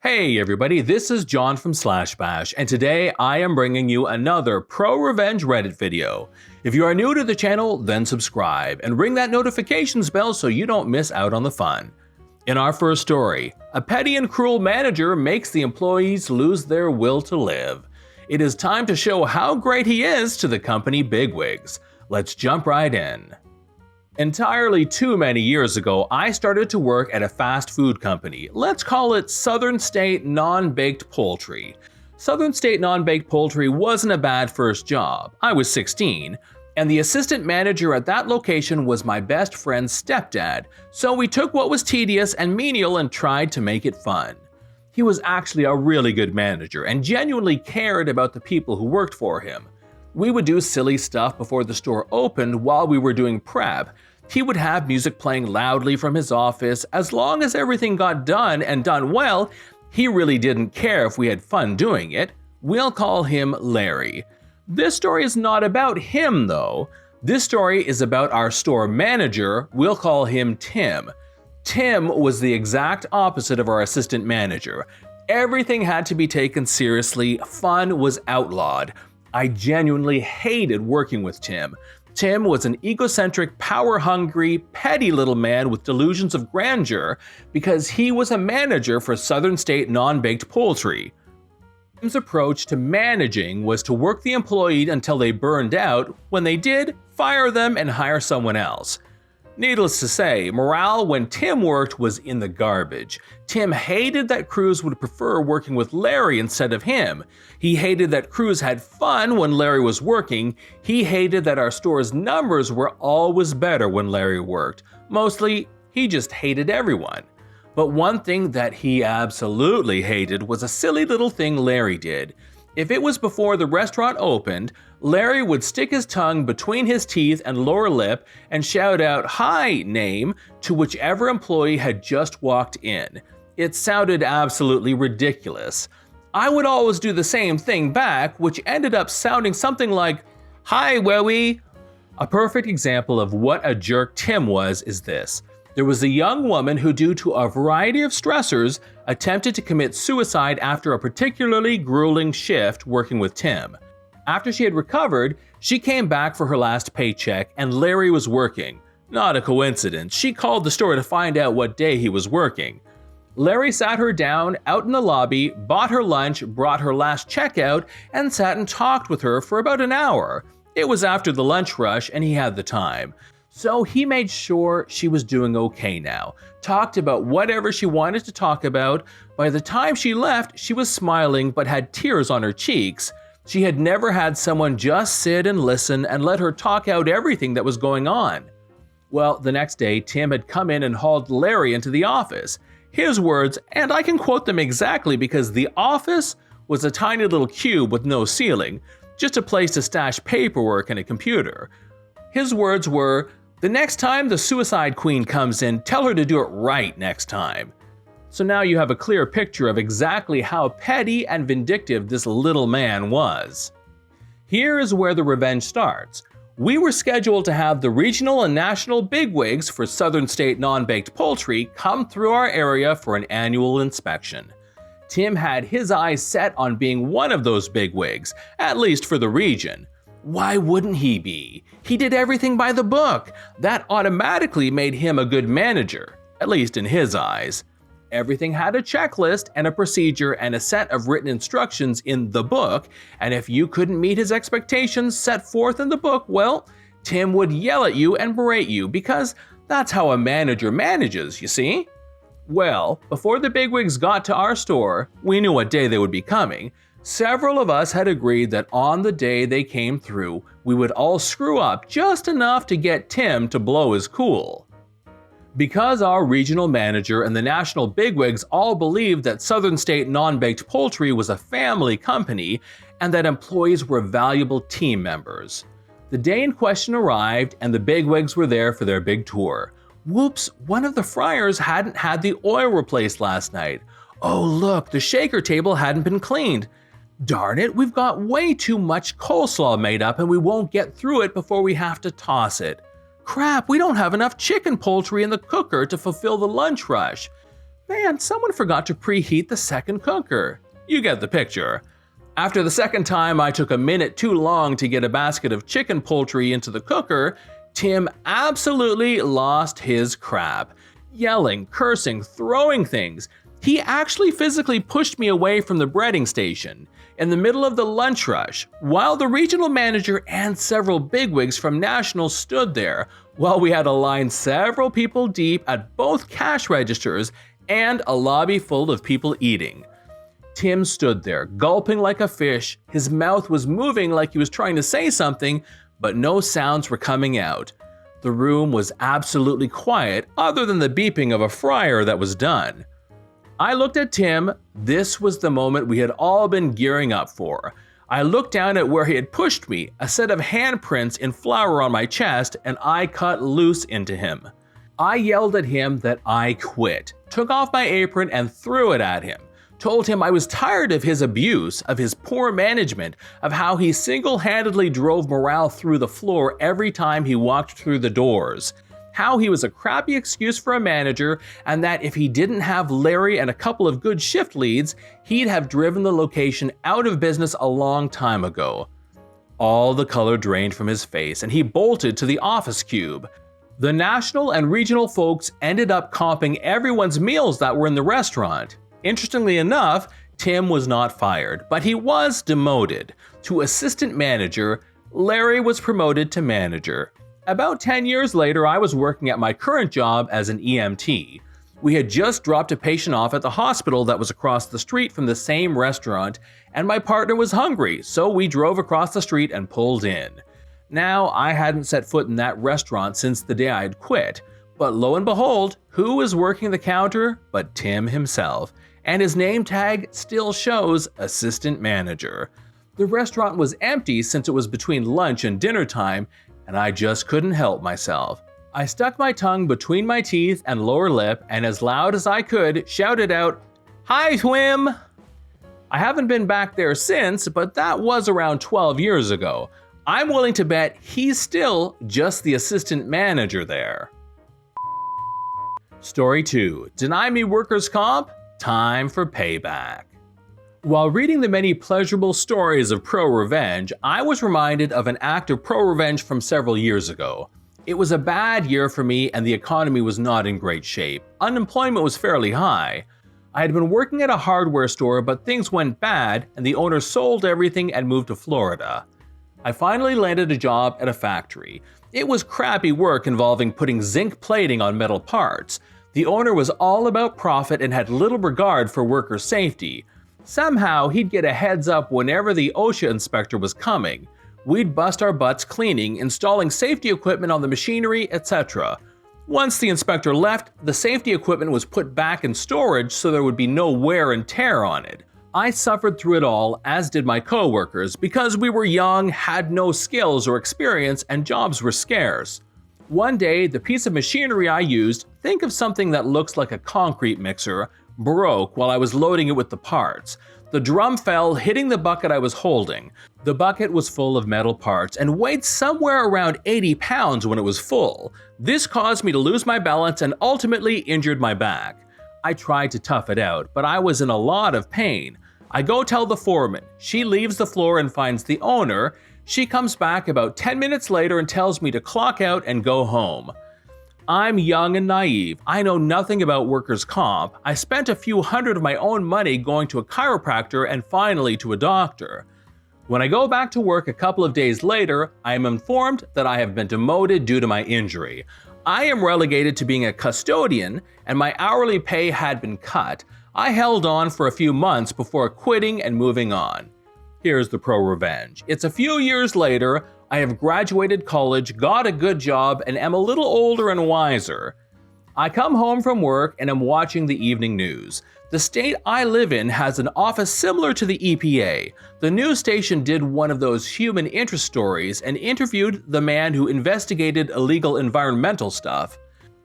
Hey everybody, this is John from /bash, and today I am bringing you another proRevenge Reddit video. If you are new to the channel, then subscribe and ring that notifications bell so you don't miss out on the fun. In our first story, a petty and cruel manager makes the employees lose their will to live. It is time to show how great he is to the company bigwigs. Let's jump right in. Entirely too many years ago, I started to work at a fast food company. Let's call it Southern State Non-Baked Poultry. Southern State Non-Baked Poultry wasn't a bad first job. I was 16, and the assistant manager at that location was my best friend's stepdad, so we took what was tedious and menial and tried to make it fun. He was actually a really good manager and genuinely cared about the people who worked for him. We would do silly stuff before the store opened while we were doing prep. He would have music playing loudly from his office. As long as everything got done and done well, he really didn't care if we had fun doing it. We'll call him Larry. This story is not about him though. This story is about our store manager. We'll call him Tim. Tim was the exact opposite of our assistant manager. Everything had to be taken seriously. Fun was outlawed. I genuinely hated working with Tim. Tim was an egocentric, power-hungry, petty little man with delusions of grandeur because he was a manager for Southern State Non-Baked Poultry. Tim's approach to managing was to work the employee until they burned out. When they did, fire them and hire someone else. Needless to say, morale when Tim worked was in the garbage. Tim hated that crews would prefer working with Larry instead of him. He hated that crews had fun when Larry was working. He hated that our store's numbers were always better when Larry worked. Mostly, he just hated everyone. But one thing that he absolutely hated was a silly little thing Larry did. If it was before the restaurant opened, Larry would stick his tongue between his teeth and lower lip and shout out "Hi, name" to whichever employee had just walked in. It sounded absolutely ridiculous. I would always do the same thing back, which ended up sounding something like "Hi, Wowie." A perfect example of what a jerk Tim was is this. There was a young woman who, due to a variety of stressors, attempted to commit suicide after a particularly grueling shift working with Tim. After she had recovered, she came back for her last paycheck and Larry was working. Not a coincidence, she called the store to find out what day he was working. Larry sat her down out in the lobby, bought her lunch, brought her last check out, and sat and talked with her for about an hour. It was after the lunch rush and he had the time. So he made sure she was doing okay now, talked about whatever she wanted to talk about. By the time she left, she was smiling but had tears on her cheeks. She had never had someone just sit and listen and let her talk out everything that was going on. Well, the next day, Tim had come in and hauled Larry into the office. His words, and I can quote them exactly because the office was a tiny little cube with no ceiling, just a place to stash paperwork and a computer. His words were, "The next time the suicide queen comes in, tell her to do it right next time." So now you have a clear picture of exactly how petty and vindictive this little man was. Here is where the revenge starts. We were scheduled to have the regional and national bigwigs for Southern State Non-Baked Poultry come through our area for an annual inspection. Tim had his eyes set on being one of those bigwigs, at least for the region. Why wouldn't he be? He did everything by the book. That automatically made him a good manager, at least in his eyes. Everything had a checklist and a procedure and a set of written instructions in the book, and if you couldn't meet his expectations set forth in the book, well, Tim would yell at you and berate you because that's how a manager manages, you see? Well, before the bigwigs got to our store, we knew what day they would be coming. Several of us had agreed that on the day they came through, we would all screw up just enough to get Tim to blow his cool. Because our regional manager and the national bigwigs all believed that Southern State Non-Baked Poultry was a family company and that employees were valuable team members. The day in question arrived and the bigwigs were there for their big tour. Whoops, one of the fryers hadn't had the oil replaced last night. Oh look, the shaker table hadn't been cleaned. Darn it, we've got way too much coleslaw made up and we won't get through it before we have to toss it. Crap, we don't have enough chicken poultry in the cooker to fulfill the lunch rush. Man, someone forgot to preheat the second cooker. You get the picture. After the second time I took a minute too long to get a basket of chicken poultry into the cooker, Tim absolutely lost his crap. Yelling, cursing, throwing things. He actually physically pushed me away from the breading station in the middle of the lunch rush, while the regional manager and several bigwigs from National stood there, while we had a line several people deep at both cash registers and a lobby full of people eating. Tim stood there, gulping like a fish. His mouth was moving like he was trying to say something, but no sounds were coming out. The room was absolutely quiet other than the beeping of a fryer that was done. I looked at Tim. This was the moment we had all been gearing up for. I looked down at where he had pushed me, a set of handprints in flour on my chest, and I cut loose into him. I yelled at him that I quit, took off my apron and threw it at him. Told him I was tired of his abuse, of his poor management, of how he single-handedly drove morale through the floor every time he walked through the doors, how he was a crappy excuse for a manager, and that if he didn't have Larry and a couple of good shift leads, he'd have driven the location out of business a long time ago. All the color drained from his face, and he bolted to the office cube. The national and regional folks ended up comping everyone's meals that were in the restaurant. Interestingly enough, Tim was not fired, but he was demoted to assistant manager. Larry was promoted to manager. About 10 years later, I was working at my current job as an EMT. We had just dropped a patient off at the hospital that was across the street from the same restaurant, and my partner was hungry, so we drove across the street and pulled in. Now, I hadn't set foot in that restaurant since the day I had quit, but lo and behold, who was working the counter but Tim himself? And his name tag still shows assistant manager. The restaurant was empty since it was between lunch and dinner time, and I just couldn't help myself. I stuck my tongue between my teeth and lower lip and as loud as I could shouted out, "Hi, Twim!" I haven't been back there since, but that was around 12 years ago. I'm willing to bet he's still just the assistant manager there. Story 2. Deny me workers' comp? Time for payback. While reading the many pleasurable stories of proRevenge, I was reminded of an act of proRevenge from several years ago. It was a bad year for me and the economy was not in great shape. Unemployment was fairly high. I had been working at a hardware store, but things went bad and the owner sold everything and moved to Florida. I finally landed a job at a factory. It was crappy work involving putting zinc plating on metal parts. The owner was all about profit and had little regard for worker safety. Somehow, he'd get a heads up whenever the OSHA inspector was coming. We'd bust our butts cleaning, installing safety equipment on the machinery, etc. Once the inspector left, the safety equipment was put back in storage so there would be no wear and tear on it. I suffered through it all, as did my coworkers, because we were young, had no skills or experience, and jobs were scarce. One day, the piece of machinery I used, think of something that looks like a concrete mixer, broke while I was loading it with the parts. The drum fell, hitting the bucket I was holding. The bucket was full of metal parts and weighed somewhere around 80 pounds when it was full. This caused me to lose my balance and ultimately injured my back. I tried to tough it out, but I was in a lot of pain. I go tell the foreman. She leaves the floor and finds the owner. She comes back about 10 minutes later and tells me to clock out and go home. I'm young and naive. I know nothing about workers' comp. I spent a few hundred of my own money going to a chiropractor and finally to a doctor. When I go back to work a couple of days later, I am informed that I have been demoted due to my injury. I am relegated to being a custodian and my hourly pay had been cut. I held on for a few months before quitting and moving on. Here's the proRevenge. It's a few years later. I have graduated college, got a good job, and am a little older and wiser. I come home from work and am watching the evening news. The state I live in has an office similar to the EPA. The news station did one of those human interest stories and interviewed the man who investigated illegal environmental stuff.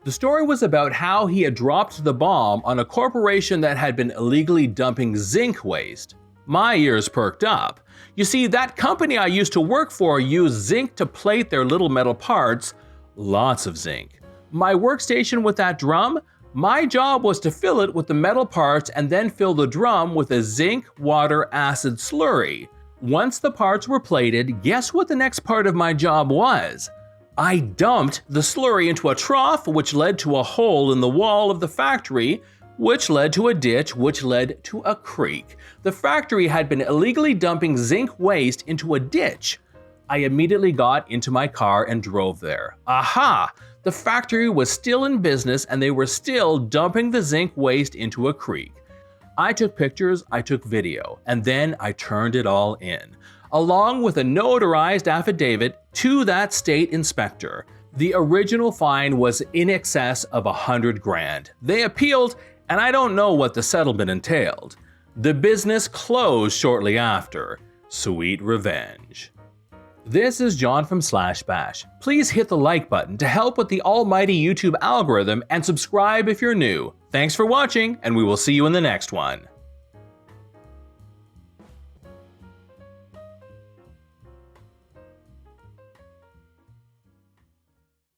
The story was about how he had dropped the bomb on a corporation that had been illegally dumping zinc waste. My ears perked up. You see, that company I used to work for used zinc to plate their little metal parts. Lots of zinc. My workstation with that drum? My job was to fill it with the metal parts and then fill the drum with a zinc water acid slurry. Once the parts were plated, guess what the next part of my job was? I dumped the slurry into a trough, which led to a hole in the wall of the factory, which led to a ditch, which led to a creek. The factory had been illegally dumping zinc waste into a ditch. I immediately got into my car and drove there. Aha! The factory was still in business and they were still dumping the zinc waste into a creek. I took pictures, I took video, and then I turned it all in, along with a notarized affidavit to that state inspector. The original fine was in excess of $100 grand. They appealed, and I don't know what the settlement entailed. The business closed shortly after. Sweet revenge. This is John from /bash. Please hit the like button to help with the almighty YouTube algorithm and subscribe if you're new. Thanks for watching, and we will see you in the next one.